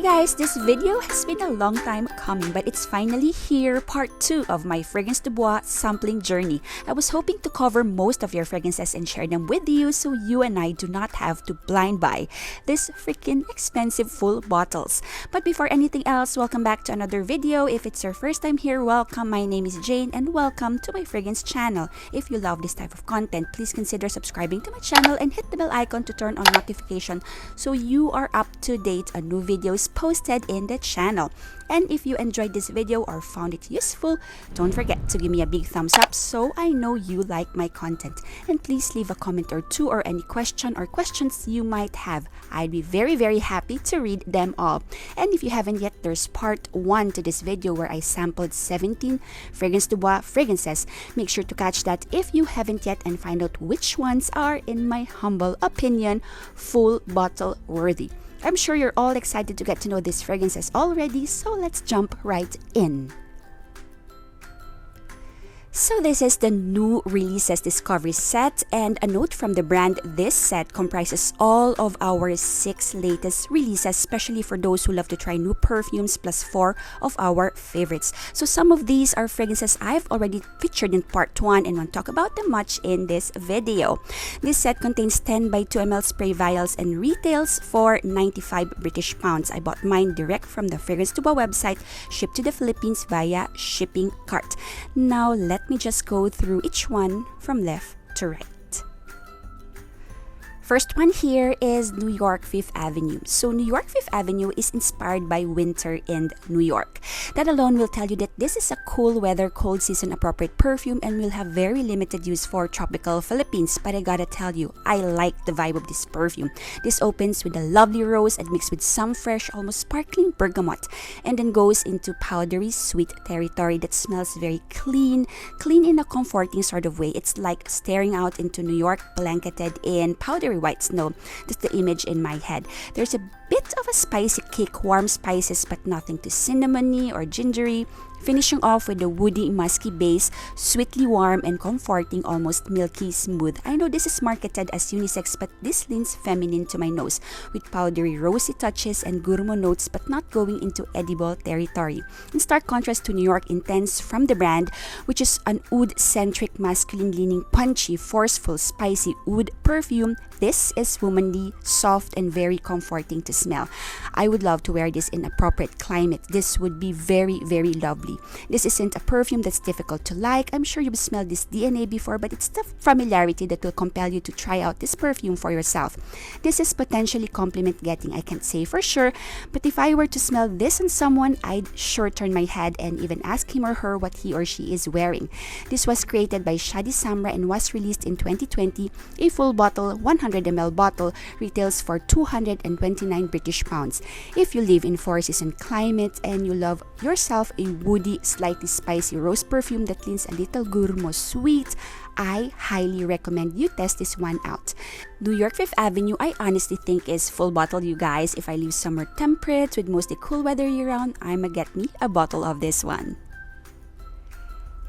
guys, this video has been a long time coming, but it's finally here, part 2 of my Fragrance du Bois sampling journey. I was hoping to cover most of your fragrances and share them with you so you and I do not have to blind buy these freaking expensive full bottles. But before anything else, welcome back to another video. If it's your first time here, welcome. My name is Jane and welcome to my fragrance channel. If you love this type of content, please consider subscribing to my channel and hit the bell icon to turn on notification so you are up to date on new videos posted in the channel. And if you enjoyed this video or found it useful, don't forget to give me a big thumbs up so I know you like my content. And please leave a comment or two or any question or questions you might have. I'd be very happy to read them all. And if you haven't yet, there's part 1 to this video where I sampled 17 Fragrance du Bois fragrances. Make sure to catch that if you haven't yet and find out which ones are, in my humble opinion, full bottle worthy. I'm sure you're all excited to get to know these fragrances already, so let's jump right in. So this is the new releases discovery set, and a note from the brand: this set comprises all of our 6 latest releases, especially for those who love to try new perfumes, plus 4 of our favorites. So some of these are fragrances I've already featured in part 1 and won't talk about them much in this video. This set contains 10 by 2 ml spray vials and retails for 95 British pounds. I bought mine direct from the Fragrance du Bois website, shipped to the Philippines via ShippingCart. Now let me just go through each one from left to right. First one here is New York 5th Avenue. So New York 5th Avenue is inspired by winter in New York. That alone will tell you that this is a cool weather, cold season appropriate perfume and will have very limited use for tropical Philippines. But I gotta tell you, I like the vibe of this perfume. This opens with a lovely rose and mixed with some fresh, almost sparkling bergamot, and then goes into powdery sweet territory that smells very clean in a comforting sort of way. It's like staring out into New York blanketed in powdery white snow. That's the image in my head. There's a bit of a spicy kick, warm spices but nothing too cinnamony or gingery, finishing off with a woody musky base, sweetly warm and comforting, almost milky smooth. I know this is marketed as unisex, but this leans feminine to my nose with powdery rosy touches and gourmand notes but not going into edible territory. In stark contrast to New York Intense from the brand, which is an oud-centric, masculine-leaning, punchy, forceful, spicy oud perfume, this is womanly, soft and very comforting to smell. I would love to wear this in appropriate climate. This would be very lovely. This isn't a perfume that's difficult to like. I'm sure you've smelled this DNA before, but it's the familiarity that will compel you to try out this perfume for yourself. This is potentially compliment getting, I can't say for sure, but if I were to smell this on someone, I'd sure turn my head and even ask him or her what he or she is wearing. This was created by Shadi Samra and was released in 2020. A full bottle, 100 ml bottle, retails for 229 British pounds. If you live in 4-season climate and you love yourself a woody, slightly spicy rose perfume that leans a little gourmand sweet, I highly recommend you test this one out. New York 5th Avenue, I honestly think is full bottle, you guys. If I live somewhere temperate with mostly cool weather year round, I'ma get me a bottle of this one.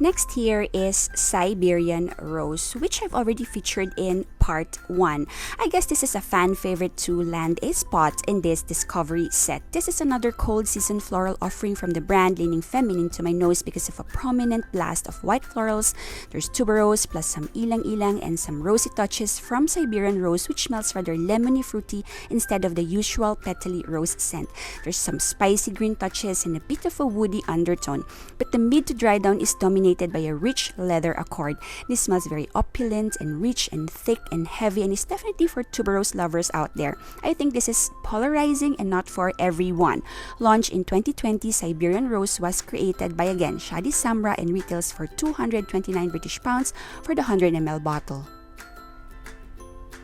Next here is Siberian Rose, which I've already featured in part 1. I guess this is a fan favorite to land a spot in this discovery set. This is another cold season floral offering from the brand, leaning feminine to my nose because of a prominent blast of white florals. There's tuberose plus some ilang-ilang and some rosy touches from Siberian Rose, which smells rather lemony fruity instead of the usual petally rose scent. There's some spicy green touches and a bit of a woody undertone, but the mid to dry down is dominated by a rich leather accord. This smells very opulent and rich and thick and heavy and is definitely for tuberose lovers out there. I think this is polarizing and not for everyone. Launched in 2020, Siberian Rose was created by, again, Shadi Samra and retails for 229 British pounds for the 100 ml bottle.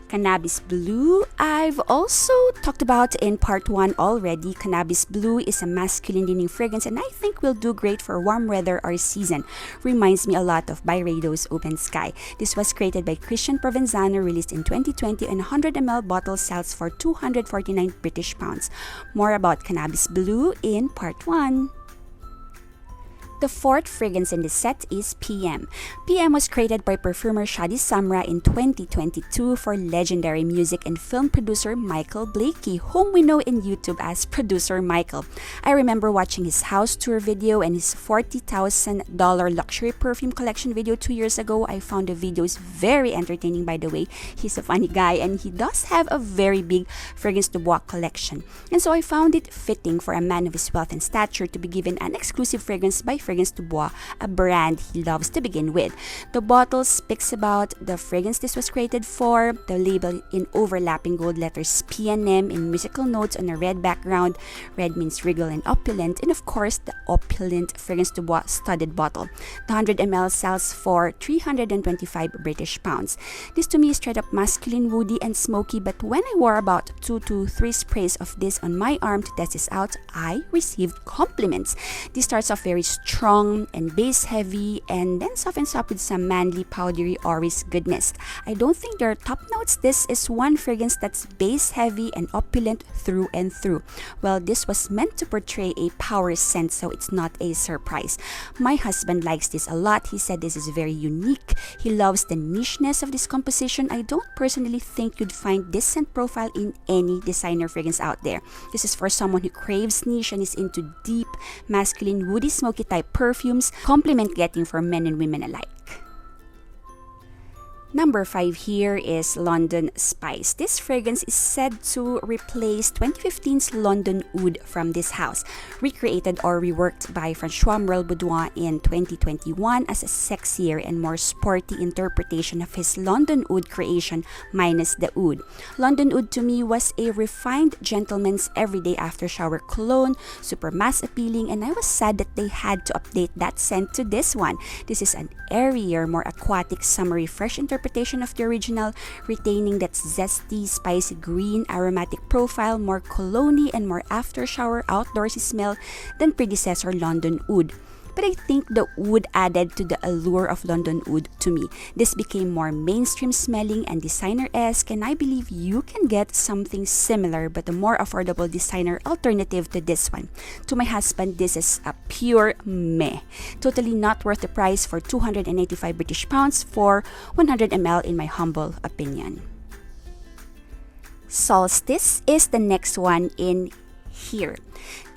Cannabis Blue, I've also talked about in part 1 already. Cannabis Blue is a masculine-leaning fragrance and I think will do great for warm weather or season. Reminds me a lot of Byredo's Open Sky. This was created by Christian Provenzano, released in 2020, and 100 ml bottle sells for 249 British pounds. More about Cannabis Blue in part 1. The fourth fragrance in this set is PM. PM was created by perfumer Shadi Samra in 2022 for legendary music and film producer Michael Blakey, whom we know in YouTube as Producer Michael. I remember watching his house tour video and his $40,000 luxury perfume collection video 2 years ago. I found the videos very entertaining, by the way. He's a funny guy and he does have a very big Fragrance du Bois collection. And so I found it fitting for a man of his wealth and stature to be given an exclusive fragrance by Fragrance du Bois, a brand he loves to begin with. The bottle speaks about the fragrance this was created for, the label in overlapping gold letters P&M in musical notes on a red background. Red means regal and opulent, and of course the opulent Fragrance du Bois studded bottle. The 100 ml sells for 325 British pounds. This to me is straight up masculine, woody and smoky, but when I wore about 2 to 3 sprays of this on my arm to test this out, I received compliments. This starts off very strong and base heavy and then softens up with some manly powdery Oris goodness. I don't think there are top notes. This is one fragrance that's base heavy and opulent through and through. Well, this was meant to portray a power scent, so it's not a surprise. My husband likes this a lot. He said this is very unique. He loves the nicheness of this composition. I don't personally think you'd find this scent profile in any designer fragrance out there. This is for someone who craves niche and is into deep, masculine, woody, smoky type perfumes, compliment getting for men and women alike. Number 5 here is London Spice. This fragrance is said to replace 2015's London Oud from this house, recreated or reworked by François Morel Baudouin in 2021 as a sexier and more sporty interpretation of his London Oud creation minus the oud. London Oud to me was a refined gentleman's everyday after shower cologne, super mass appealing, and I was sad that they had to update that scent to this one. This is an airier, more aquatic, summery, fresh interpretation of the original, retaining that zesty, spicy green aromatic profile, more cologne-y and more after shower outdoorsy smell than predecessor London Oud. But I think the oud added to the allure of London Oud to me. This became more mainstream smelling and designer-esque, and I believe you can get something similar but a more affordable designer alternative to this one. To my husband, this is a pure meh. Totally not worth the price for 285 British pounds for 100 ml in my humble opinion. Solstis is the next one in here.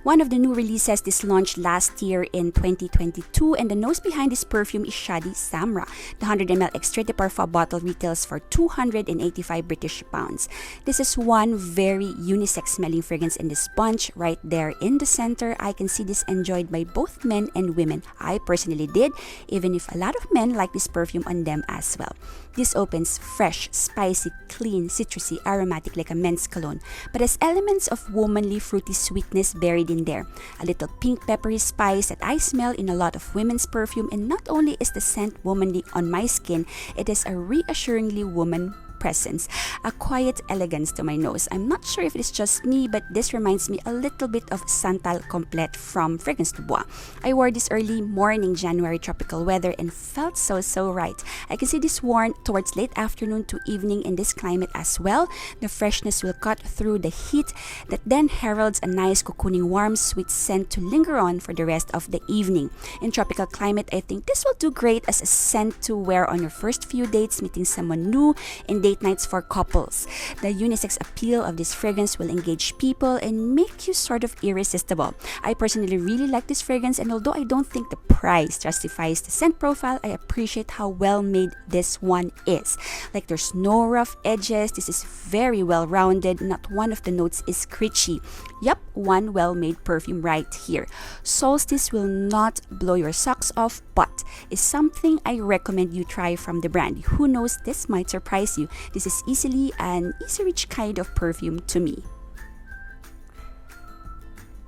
One of the new releases, this launched last year in 2022, and the nose behind this perfume is Shadi Samra. The 100 ml Extrait de Parfum bottle retails for 285 British pounds. This is one very unisex smelling fragrance in this bunch. Right there in the center, I can see this enjoyed by both men and women. I personally did, even if a lot of men like this perfume on them as well. This opens fresh, spicy, clean, citrusy, aromatic like a men's cologne, but has elements of womanly fruity sweetness buried in there. A little pink peppery spice that I smell in a lot of women's perfume, and not only is the scent womanly on my skin, it is a reassuringly woman presence, a quiet elegance to my nose. I'm not sure if it's just me, but this reminds me a little bit of Santal Complete from Fragrance du Bois. I wore this early morning January tropical weather and felt so right. I can see this worn towards late afternoon to evening in this climate as well. The freshness will cut through the heat that then heralds a nice cocooning warm sweet scent to linger on for the rest of the evening. In tropical climate, I think this will do great as a scent to wear on your first few dates, meeting someone new, and date nights for couples. The unisex appeal of this fragrance will engage people and make you sort of irresistible. I personally really like this fragrance, and although I don't think the price justifies the scent profile, I appreciate how well made this one is. Like, there's no rough edges. This is very well rounded. Not one of the notes is screechy. Yup, one well-made perfume right here. Solstis will not blow your socks off, but is something I recommend you try from the brand. Who knows, this might surprise you. This is easily an easy reach kind of perfume to me.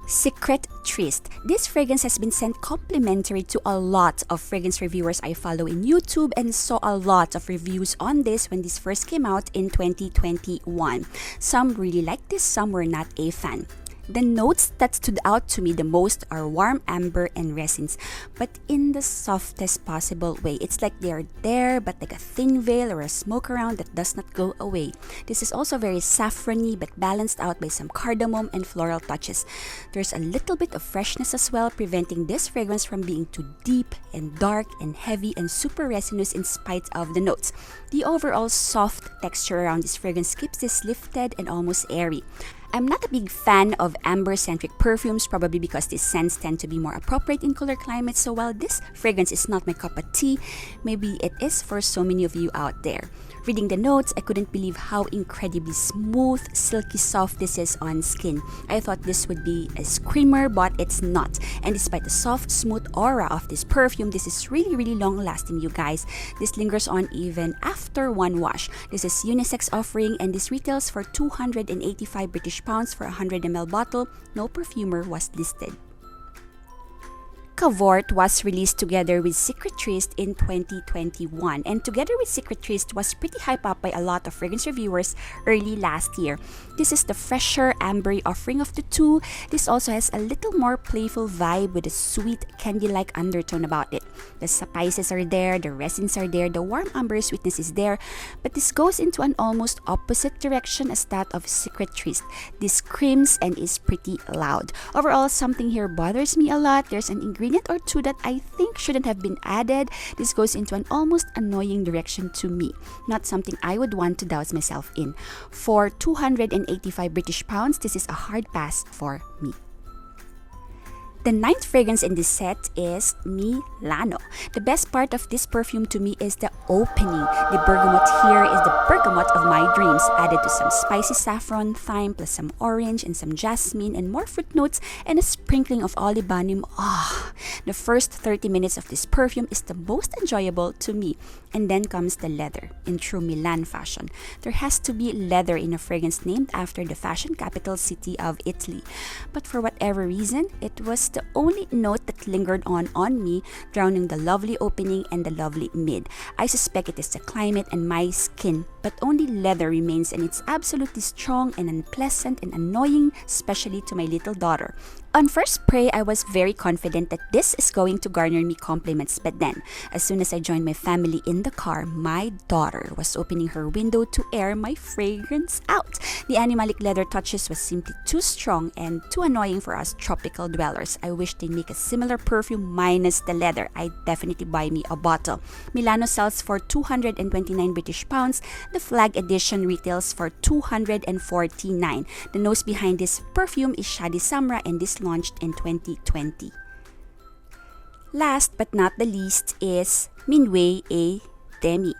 Secret Tryst. This fragrance has been sent complimentary to a lot of fragrance reviewers I follow in YouTube, and saw a lot of reviews on this when this first came out in 2021. Some really liked this, some were not a fan. The notes that stood out to me the most are warm amber and resins, but in the softest possible way. It's like they are there, but like a thin veil or a smoke around that does not go away. This is also very saffrony, but balanced out by some cardamom and floral touches. There's a little bit of freshness as well, preventing this fragrance from being too deep and dark and heavy and super resinous in spite of the notes. The overall soft texture around this fragrance keeps this lifted and almost airy. I'm not a big fan of amber-centric perfumes, probably because these scents tend to be more appropriate in cooler climates, so while this fragrance is not my cup of tea, maybe it is for so many of you out there. Reading the notes, I couldn't believe how incredibly smooth, silky soft this is on skin. I thought this would be a screamer, but it's not. And despite the soft, smooth aura of this perfume, this is really long-lasting, you guys. This lingers on even after one wash. This is unisex offering, and this retails for 285 British pounds for a 100 ml bottle. No perfumer was listed. Cavort was released together with Secret Tryst in 2021, and Together with Secret Tryst was pretty hyped up by a lot of fragrance reviewers early last year. This is the fresher, ambery offering of the two. This also has a little more playful vibe with a sweet, candy-like undertone about it. The spices are there, the resins are there, the warm amber sweetness is there, but this goes into an almost opposite direction as that of Secret Tryst. This screams and is pretty loud. Overall, something here bothers me a lot. There's an ingredient or two that I think shouldn't have been added. This goes into an almost annoying direction to me. Not something I would want to douse myself in. For 285 British pounds, this is a hard pass for me. The ninth fragrance in this set is Milano. The best part of this perfume to me is the opening. The bergamot here is the bergamot of my dreams, added to some spicy saffron, thyme, plus some orange and some jasmine and more fruit notes and a sprinkling of olibanum. The first 30 minutes of this perfume is the most enjoyable to me. And then comes the leather, in true Milan fashion. There has to be leather in a fragrance named after the fashion capital city of Italy. But for whatever reason, it was the only note that lingered on me, drowning the lovely opening and the lovely mid. I suspect it is the climate and my skin, but only leather remains, and it's absolutely strong and unpleasant and annoying, especially to my little daughter. On first spray, I was very confident that this is going to garner me compliments, but then, as soon as I joined my family in the car, my daughter was opening her window to air my fragrance out. The animalic leather touches was simply too strong and too annoying for us tropical dwellers. I wish they make a similar perfume minus the leather. I'd definitely buy me a bottle. Milano sells for 229 British pounds. The flag edition retails for 249. The nose behind this perfume is Shadi Samra, and this launched in 2020. Last but not the least is Minuet et Demi.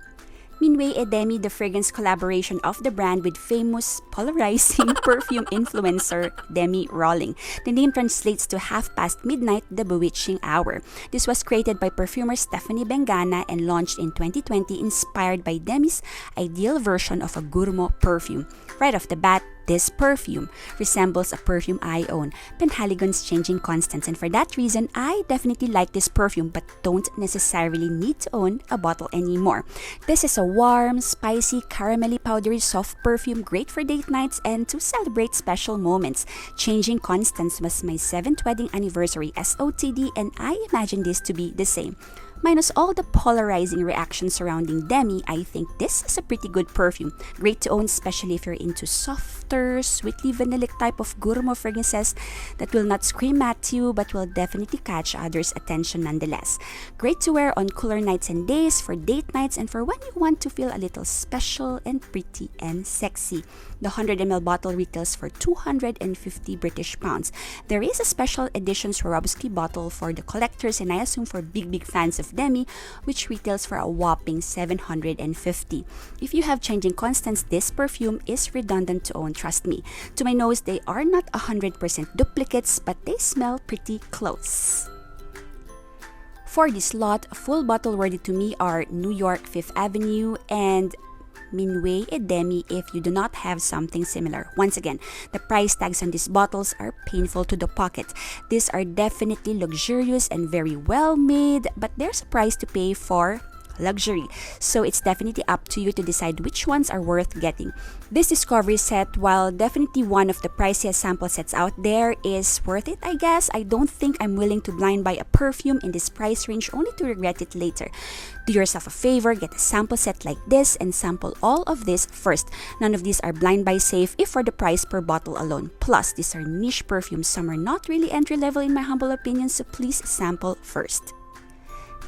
Minuet et Demi, the fragrance collaboration of the brand with famous polarizing perfume influencer Demi Rawling. The name translates to half past midnight, the bewitching hour. This was created by perfumer Stephanie Bengana and launched in 2020, inspired by Demi's ideal version of a gourmand perfume. Right off the bat, this perfume resembles a perfume I own, Penhaligon's Changing Constants, and for that reason, I definitely like this perfume but don't necessarily need to own a bottle anymore. This is a warm, spicy, caramelly, powdery, soft perfume, great for date nights and to celebrate special moments. Changing Constants was my 7th wedding anniversary SOTD, and I imagine this to be the same. Minus all the polarizing reactions surrounding Demi, I think this is a pretty good perfume. Great to own, especially if you're into softer, sweetly vanillic type of gourmand fragrances that will not scream at you but will definitely catch others' attention nonetheless. Great to wear on cooler nights and days, for date nights, and for when you want to feel a little special and pretty and sexy. The 100 ml bottle retails for 250 British pounds. There is a special edition Swarovski bottle for the collectors, and I assume for big fans of Demi, which retails for a whopping 750. If you have Changing Constants, this perfume is redundant to own, trust me. To my nose, they are not 100% duplicates, but they smell pretty close. For this lot, full bottle worthy to me are New York 5th Avenue and Minuet et Demi if you do not have something similar. Once again, the price tags on these bottles are painful to the pocket. These are definitely luxurious and very well made, but there's a price to pay for luxury. So it's definitely up to you to decide which ones are worth getting. This discovery set, while definitely one of the priciest sample sets out there, is worth it, I guess. I don't think I'm willing to blind buy a perfume in this price range only to regret it later. Do yourself a favor, get a sample set like this and sample all of this first. None of these are blind buy safe if for the price per bottle alone. Plus, these are niche perfumes. Some are not really entry level in my humble opinion, so please sample first.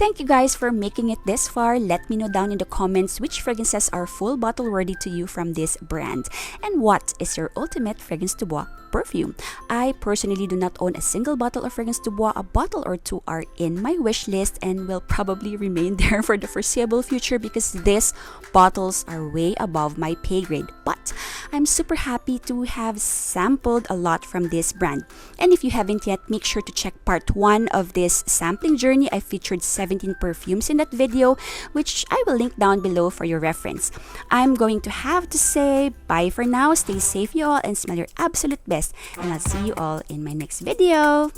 Thank you guys for making it this far. Let me know down in the comments which fragrances are full bottle worthy to you from this brand. And what is your ultimate Fragrance de Bois perfume? I personally do not own a single bottle of Fragrance de Bois. A bottle or two are in my wish list and will probably remain there for the foreseeable future because these bottles are way above my pay grade. But I'm super happy to have sampled a lot from this brand. And if you haven't yet, make sure to check part 1 of this sampling journey. I featured 17 perfumes in that video, which I will link down below for your reference. I'm going to have to say bye for now. Stay safe you all and smell your absolute best. And I'll see you all in my next video.